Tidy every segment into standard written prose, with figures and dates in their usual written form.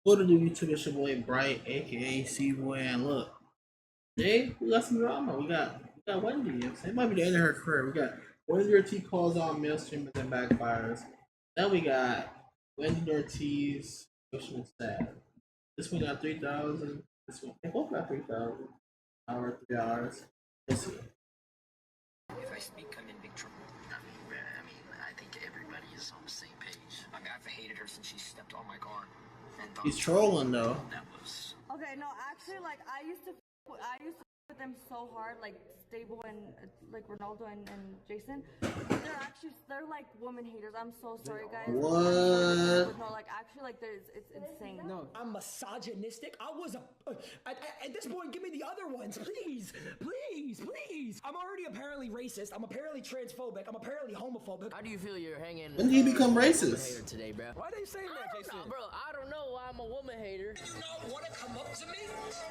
What to do, YouTube? It's your boy Bright, aka C Boy, and look, today we got some drama. We got Wendy. You know what I'm saying? It might be the end of her career. We got Wendy Ortiz calls out male streamers and backfires. Then we got Wendy Ortiz social sad. This one got 3,000. This one, they both got 3,000. Hour, 3 hours. Let's see. If I speak, I'm in big trouble. I think everybody is on the same page. I've hated her since she stepped on my car. And He's trolling though. That was okay. No, actually, like I used to with them so hard, like Stable and like Ronaldo and Jason. They're like woman haters. I'm so sorry, guys. What? No, like actually, like it's insane. No, I'm misogynistic. I was at this point, give me the other ones, please, please, please. I'm already apparently racist. I'm apparently transphobic. I'm apparently homophobic. How do you feel you're hanging? When did he become woman racist? hater today, bro? Why are they saying that, Jason? Bro, I don't know why I'm a woman hater. You not want to come up to me?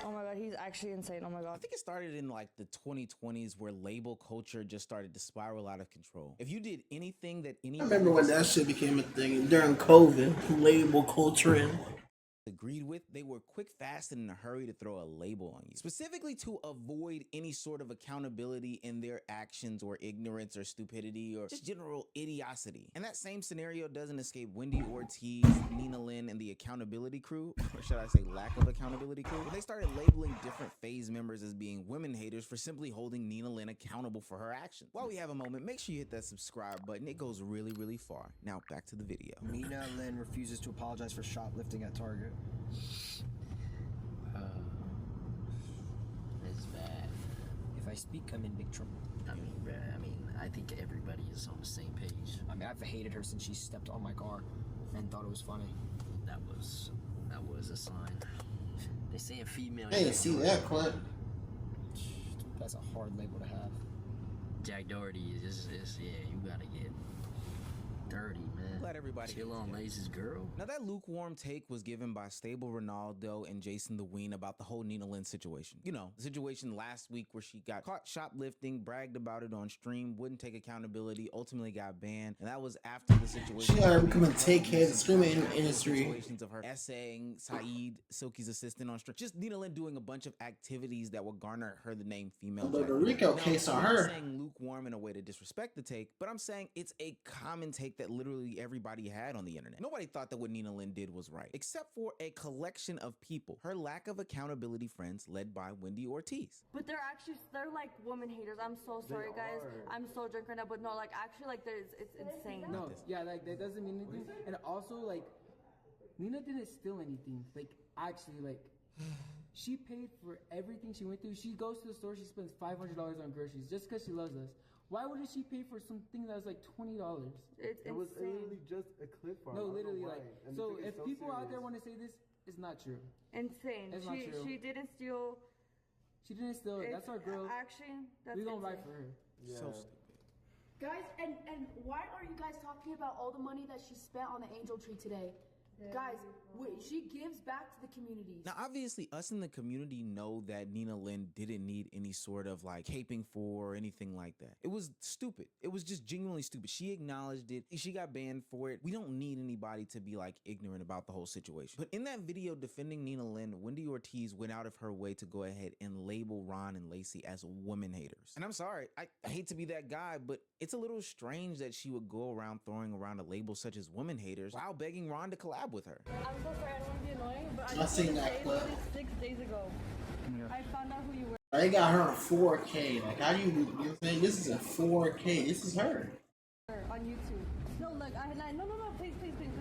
Oh my god, he's actually insane. Oh my I god. think it started in like the 2020s where label culture just started to spiral out of control. If you did anything that I remember when that shit became a thing during COVID. Label culture. agreed with, they were quick, fast, and in a hurry to throw a label on you, specifically to avoid any sort of accountability in their actions or ignorance or stupidity or just general idiocy. And that same scenario doesn't escape Wendy Ortiz, Nina Lynn, and the accountability crew, or should I say lack of accountability crew, where they started labeling different phase members as being women haters for simply holding Nina Lynn accountable for her actions. While we have a moment, make sure you hit that subscribe button. It goes really, really far. Now back to the video. Nina Lynn refuses to apologize for shoplifting at Target. It's bad. If I speak, I'm in big trouble. I think everybody is on the same page. I've hated her since she stepped on my car and thought it was funny. That was a sign. They say a female. I didn't see that clip. That's a hard label to have. Jack Doherty is yeah. You gotta get dirty, man. Let everybody chill on Lace's girl. Now that lukewarm take was given by Stable Ronaldo and Jason the Ween about the whole Nina Lynn situation. You know, the situation last week where she got caught shoplifting, bragged about it on stream, wouldn't take accountability, ultimately got banned, and that was after the situation. She got to become a take-head screaming industry. Situations of her essaying Saeed, Silky's assistant on stream. Just Nina Lynn doing a bunch of activities that would garner her the name female. But the Rico case on her. I'm not saying lukewarm in a way to disrespect the take, but I'm saying it's a common take that literally everybody had on the internet. Nobody thought that what Nina Lynn did was right, except for a collection of people. Her lack of accountability friends led by Wendy Ortiz. But they're like woman haters. I'm so sorry, guys. I'm so drunk right now, but no, like actually, like it's insane. No, yeah, like that doesn't mean anything. And also, like, Nina didn't steal anything. Like, actually, like, she paid for everything she went through. She goes to the store, she spends $500 on groceries just because she loves us. Why wouldn't she pay for something that was like $20? It was literally just a clip farm. No, literally, like, so if people out there want to say this, it's not true. Insane. It's not true. She didn't steal. She didn't steal it. That's our girl. Actually, that's we gonna insane. ride for her. Yeah. So stupid. Guys, and why are you guys talking about all the money that she spent on the angel tree today? Guys, she gives back to the communities. Now, obviously, us in the community know that Nina Lynn didn't need any sort of like caping for or anything like that. It was stupid. It was just genuinely stupid. She acknowledged it. She got banned for it. We don't need anybody to be like ignorant about the whole situation. But in that video defending Nina Lynn, Wendy Ortiz went out of her way to go ahead and label Ron and Lacey as woman haters. And I'm sorry, I hate to be that guy, but it's a little strange that she would go around throwing around a label such as woman haters while begging Ron to collab with her. I'm so sorry. I don't want to be annoying, but I seen that clip. 6 days ago. I found out who you were. They got her on 4K. Like, how do you know what I'm saying? This is a 4K. This is her. On YouTube. No, look, no, please,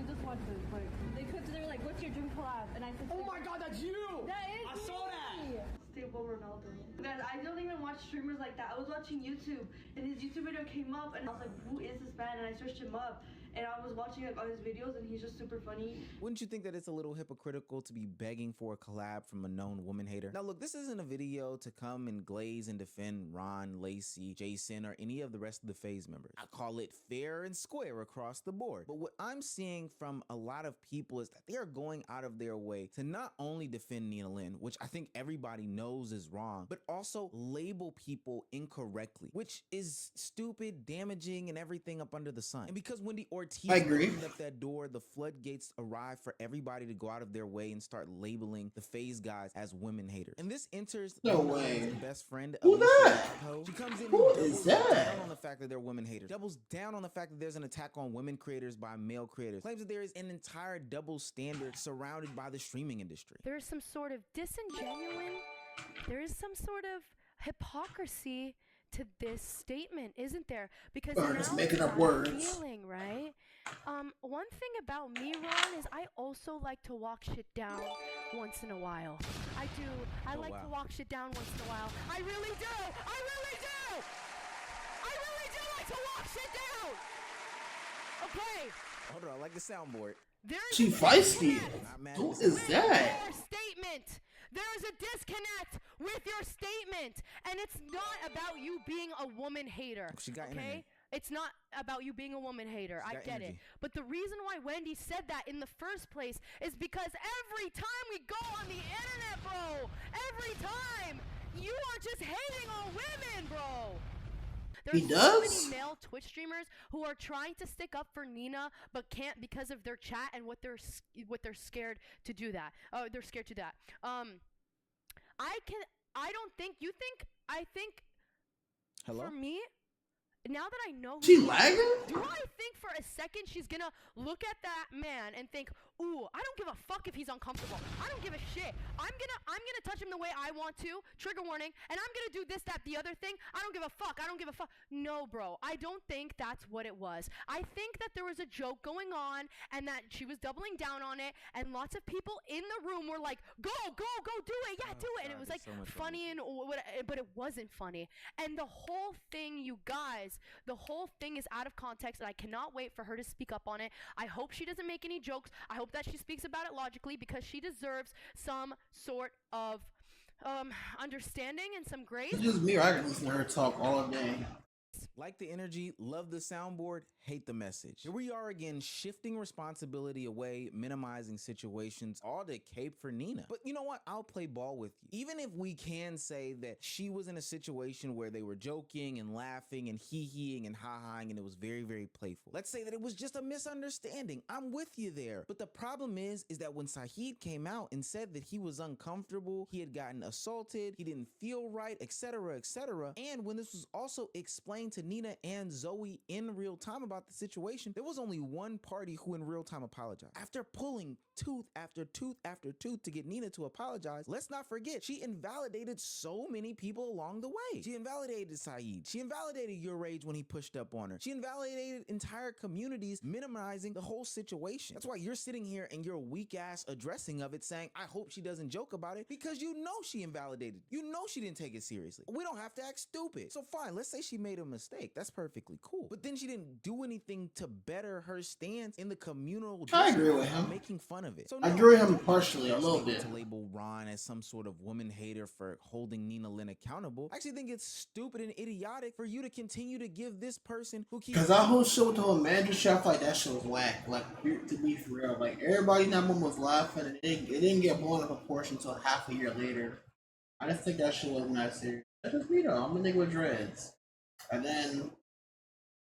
just watch this. Like, they were like, what's your dream collab? And I said, Oh my God, that's you! that is I saw that! Stable Ronaldo. Guys, I don't even watch streamers like that. I was watching YouTube, and his YouTube video came up, and I was like, who is this man? And I searched him up. And I was watching like all his videos, and he's just super funny. Wouldn't you think that it's a little hypocritical to be begging for a collab from a known woman hater? Now look, this isn't a video to come and glaze and defend Ron, Lacey, Jason, or any of the rest of the phase members. I call it fair and square across the board. But what I'm seeing from a lot of people is that they are going out of their way to not only defend Nina Lynn, which I think everybody knows is wrong, but also label people incorrectly, which is stupid, damaging, and everything up under the sun. And because Wendy Ortiz I agree. opened up that door, the floodgates arrived for everybody to go out of their way and start labeling the FaZe guys as women haters. And this enters No Nina way. Lynn's best friend, Who Alicia that? Lacko. She comes in Who and is doubles that? down on the fact that they're women haters. Doubles down on the fact that there's an attack on women creators by male creators. Claims that there is an entire double standard surrounded by the streaming industry. There is some sort of disingenuine, there is some sort of hypocrisy to this statement, isn't there? Because Or now just making up I'm words. feeling, right? One thing about me, Ron, is I also like to walk shit down once in a while. I do. I like to walk shit down once in a while. I really do. I really do. I really do like to walk shit down. Okay. Hold on, I like the soundboard. She feisty. Not mad Who at is this. that? Your statement. There's a disconnect with your statement, and it's not about you being a woman hater. She got okay? energy. It's not about you being a woman hater. She I got get it. energy. But the reason why Wendy said that in the first place is because every time we go on the internet, bro, every time, you are just hating on women, bro. There's He so does? many male Twitch streamers who are trying to stick up for Nina but can't because of their chat and what they're scared to do that. Oh, they're scared to that. I think Hello? for me, now that I know who She is, lagging? do I think for a second she's gonna look at that man and think, ooh, I don't give a fuck if he's uncomfortable. I don't give a shit. I'm gonna touch him the way I want to. Trigger warning. And I'm gonna do this, that, the other thing. I don't give a fuck. I don't give a fuck. No, bro. I don't think that's what it was. I think that there was a joke going on and that she was doubling down on it, and lots of people in the room were like, go, do it. Yeah, do it. And it was like so much funny and but it wasn't funny. And the whole thing, you guys, the whole thing is out of context, and I cannot wait for her to speak up on it. I hope she doesn't make any jokes. I hope that she speaks about it logically, because she deserves some sort of understanding and some grace. It's just me. I can listen to her talk all day. Like the energy, love the soundboard, hate the message. Here we are again, shifting responsibility away, minimizing situations, all to cape for Nina. But you know what? I'll play ball with you. Even if we can say that she was in a situation where they were joking and laughing and hee-heeing and ha-haing and it was very, very playful. Let's say that it was just a misunderstanding. I'm with you there. But the problem is that when Saheed came out and said that he was uncomfortable, he had gotten assaulted, he didn't feel right, etc., etc., and when this was also explained to Nina and Zoe in real time about the situation, there was only one party who in real time apologized. After pulling tooth after tooth after tooth to get Nina to apologize, let's not forget, she invalidated so many people along the way. She invalidated Saeed. She invalidated Your Rage when he pushed up on her. She invalidated entire communities, minimizing the whole situation. That's why you're sitting here and your weak ass addressing of it saying, I hope she doesn't joke about it, because you know she invalidated. You know she didn't take it seriously. We don't have to act stupid. So fine, let's say she made a mistake. That's perfectly cool. But then she didn't do anything to better her stance in the communal. I agree with him. Making fun of it. So I no, agree with him partially, a little bit. to label Ron as some sort of woman hater for holding Nina Lynn accountable. I actually think it's stupid and idiotic for you to continue to give this person who keeps. Cause that whole shit with the whole manager shit, I feel like that shit was whack. Like, to be for real, like everybody in that moment was laughing, and it didn't get blown out of proportion until half a year later. I just think that shit wasn't that serious. That's just me though. I'm a nigga with dreads. And then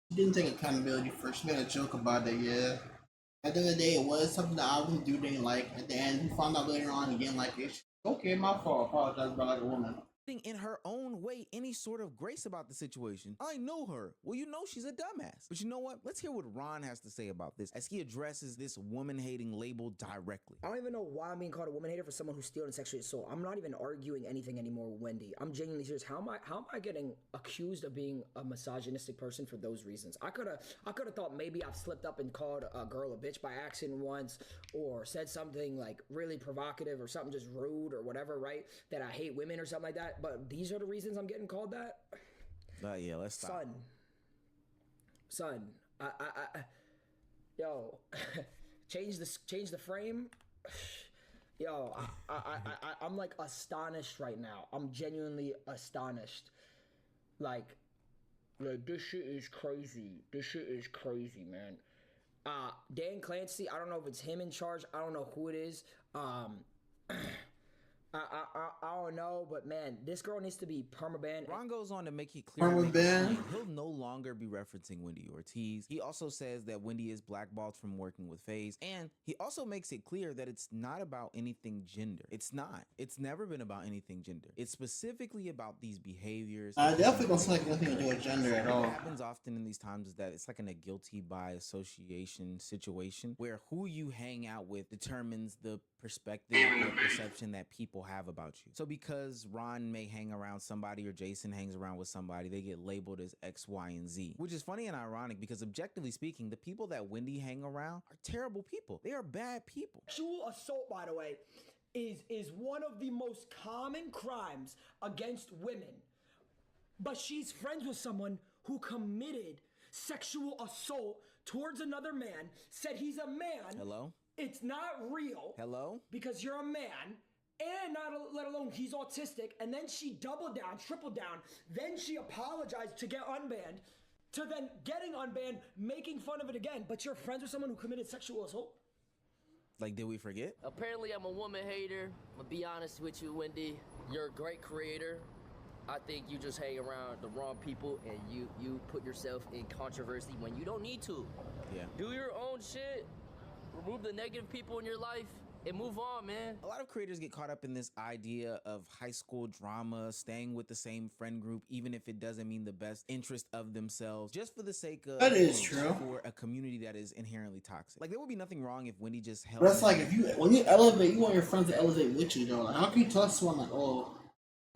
she didn't take accountability for it. She made a joke about it, yeah. At the end of the day, it was something that I was dude didn't like. At the end, he found out later on again, like, it's okay, my fault. Apologize about like a woman. In her own way any sort of grace about the situation. I know her. Well, you know she's a dumbass. But you know what? Let's hear what Ron has to say about this as he addresses this woman-hating label directly. I don't even know why I'm being called a woman hater for someone who's stealing sexually assault. I'm not even arguing anything anymore with Wendy. I'm genuinely serious. How am I getting accused of being a misogynistic person for those reasons? I could have thought maybe I've slipped up and called a girl a bitch by accident once, or said something like really provocative or something just rude or whatever, right? That I hate women or something like that. But these are the reasons I'm getting called that? Yeah, let's stop. Son, yo, change the frame. Yo, I'm like astonished right now. I'm genuinely astonished. Like this shit is crazy. This shit is crazy, man. Dan Clancy, I don't know if it's him in charge. I don't know who it is. I don't know, but man, this girl needs to be permabanned. Ron goes on to make it clear Permabanned? that he'll no longer be referencing Wendy Ortiz. He also says that Wendy is blackballed from working with FaZe, and he also makes it clear that it's not about anything gender. It's not. It's never been about anything gender. It's specifically about these behaviors. I definitely don't like nothing to do with gender at all. What happens often in these times is that it's like a guilty by association situation where who you hang out with determines the perspective or perception that people have about you. So because Ron may hang around somebody or Jason hangs around with somebody, they get labeled as X, Y, and Z, which is funny and ironic because objectively speaking, the people that Wendy hang around are terrible people. They are bad people. Sexual assault, by the way, is one of the most common crimes against women. But she's friends with someone who committed sexual assault towards another man, said he's a man. Hello? It's not real. Hello? Because you're a man, and not let alone he's autistic. And then she doubled down, tripled down. Then she apologized to get unbanned, to then getting unbanned, making fun of it again. But you're friends with someone who committed sexual assault? Like, did we forget? Apparently, I'm a woman hater. I'm gonna be honest with you, Wendy. You're a great creator. I think you just hang around the wrong people and you put yourself in controversy when you don't need to. Yeah. Do your own shit. Remove the negative people in your life and move on, man. A lot of creators get caught up in this idea of high school drama, staying with the same friend group, even if it doesn't mean the best interest of themselves, just for the sake of That is true. For a community that is inherently toxic. Like, there would be nothing wrong if Wendy just held. But it's like when you elevate, you want your friends to elevate with you, though. Like, how can you tell someone like, oh,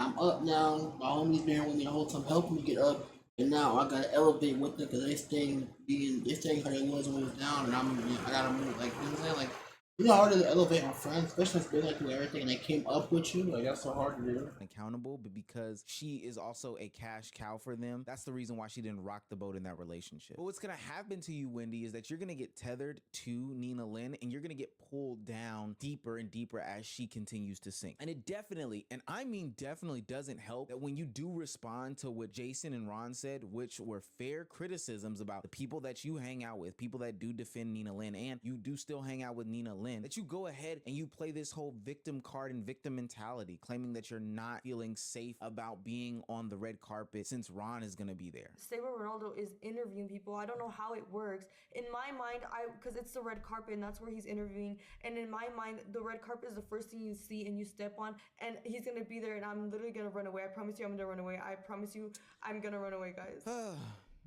I'm up now, my homie's been with me the whole time, helping me get up, and now I gotta elevate with them because they staying how they was when I was down, and I gotta move. Like, you know what I'm saying? Like, you know how hard it is to elevate my friends, especially if they're like doing everything and they came up with you. Like, that's so hard to do. Accountable, but because she is also a cash cow for them, that's the reason why she didn't rock the boat in that relationship. But what's gonna happen to you, Wendy, is that you're gonna get tethered to Nina Lynn, and you're gonna get pulled down deeper and deeper as she continues to sink. And it definitely, and I mean definitely, doesn't help that when you do respond to what Jason and Ron said, which were fair criticisms about the people that you hang out with, people that do defend Nina Lynn, and you do still hang out with Nina Lynn, that you go ahead and you play this whole victim card and victim mentality, claiming that you're not feeling safe about being on the red carpet since Ron is gonna be there. Stay with Ronaldo is interviewing people. I don't know how it works. In my mind, because it's the red carpet and that's where he's interviewing. And in my mind, the red carpet is the first thing you see and you step on. And he's gonna be there, and I'm literally gonna run away. I promise you, I'm gonna run away. I promise you, I'm gonna run away, guys.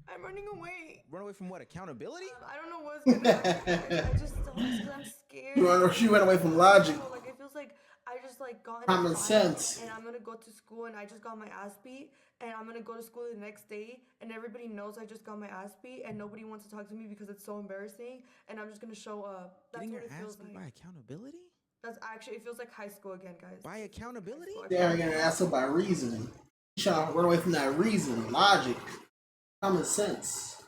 I'm running away. Run away from what? Accountability? I don't know what's gonna happen. I just don't, because I'm scared. She ran away from logic. Like, it feels like I just got Common sense. and I'm gonna go to school and I just got my ass beat, and I'm gonna go to school the next day and everybody knows I just got my ass beat and nobody wants to talk to me because it's so embarrassing, and I'm just gonna show up. That's Getting what your it ass feels beat like. by accountability? That's actually, it feels like high school again, guys. By accountability? They're getting asked up by reasoning. You trying to run away from that reason, logic, common sense.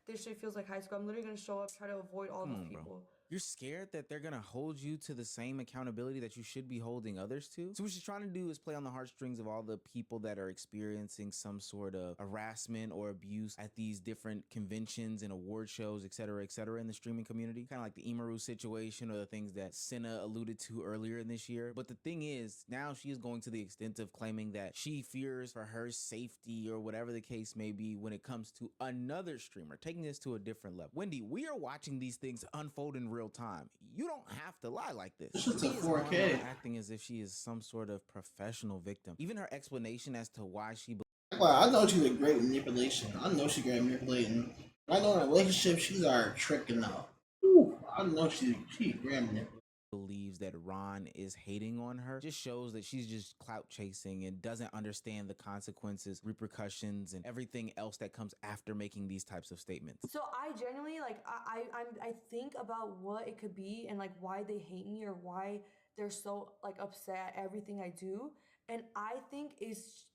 This shit feels like high school. I'm literally gonna show up, try to avoid all these people. Bro. You're scared that they're gonna hold you to the same accountability that you should be holding others to? So what she's trying to do is play on the heartstrings of all the people that are experiencing some sort of harassment or abuse at these different conventions and award shows, et cetera, in the streaming community. Kind of like the Imaru situation or the things that Senna alluded to earlier in this year. But the thing is, now she is going to the extent of claiming that she fears for her safety or whatever the case may be when it comes to another streamer, taking this to a different level. Wendy, we are watching these things unfold in real time. You don't have to lie like this. This is a She is 4K. acting as if she is some sort of professional victim. Even her explanation as to why she Well, I know she's a great manipulation. I know she's great at manipulating. I know in a relationship she's our tricking now. Ooh, I know she's great at manipulating. believes that Ron is hating on her just shows that she's just clout chasing and doesn't understand the consequences, repercussions, and everything else that comes after making these types of statements. So I genuinely I think about what it could be and like why they hate me or why they're so like upset at everything I do, and I think it's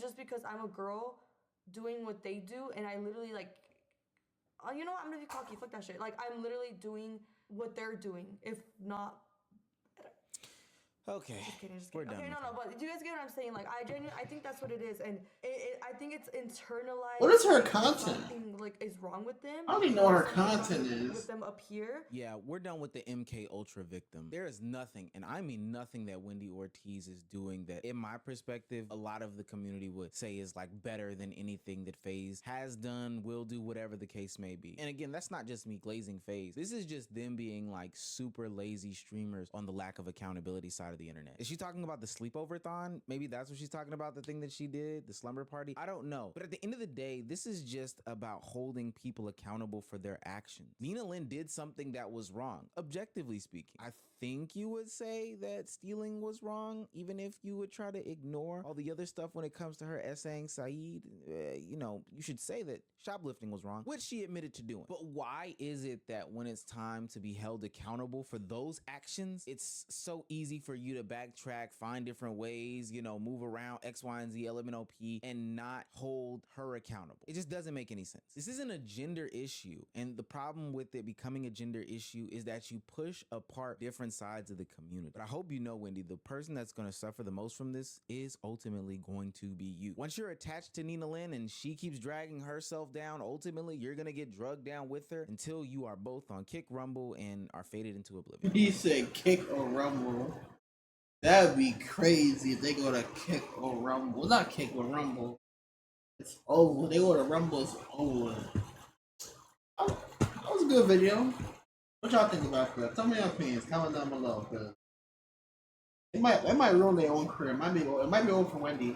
just because I'm a girl doing what they do, and I literally like, you know what, I'm gonna be cocky, fuck that shit. Like I'm literally doing what they're doing, if not better. Okay, Just kidding, just we're kidding. done. Okay, no, but do you guys get what I'm saying? Like, I think that's what it is, and I think it's internalized. What is her like, content? Something like is wrong with them. I don't even know what her Something's wrong content is. with them up here. Yeah, we're done with the MK Ultra victim. There is nothing, and I mean nothing, that Wendy Ortiz is doing that, in my perspective, a lot of the community would say is like better than anything that FaZe has done, will do, whatever the case may be. And again, that's not just me glazing FaZe. This is just them being like super lazy streamers on the lack of accountability side of the internet. Is she talking about the sleepover-thon? Maybe that's what she's talking about, the thing that she did, the slumber party. I don't know. But at the end of the day, this is just about holding people accountable for their actions. Nina Lynn did something that was wrong, objectively speaking. I think you would say that stealing was wrong, even if you would try to ignore all the other stuff when it comes to her essaying Saeed. You know, you should say that shoplifting was wrong, which she admitted to doing. But why is it that when it's time to be held accountable for those actions, it's so easy for you to backtrack, find different ways, you know, move around X, Y, and Z, LMNOP, and not hold her accountable? It just doesn't make any sense. This isn't a gender issue, and the problem with it becoming a gender issue is that you push apart different sides of the community. But I hope you know, Wendy, the person that's going to suffer the most from this is ultimately going to be you. Once you're attached to Nina Lynn and she keeps dragging herself down, ultimately you're going to get drugged down with her until you are both on Kick, Rumble, and are faded into oblivion. He said Kick or Rumble. That'd be crazy if they go to Kick or Rumble. Not Kick or Rumble. It's over. They go to Rumble, it's over. Oh, that was a good video. What y'all think about that? Tell me your opinions. Comment down below. Cause it might ruin their own career. It might be over for Wendy.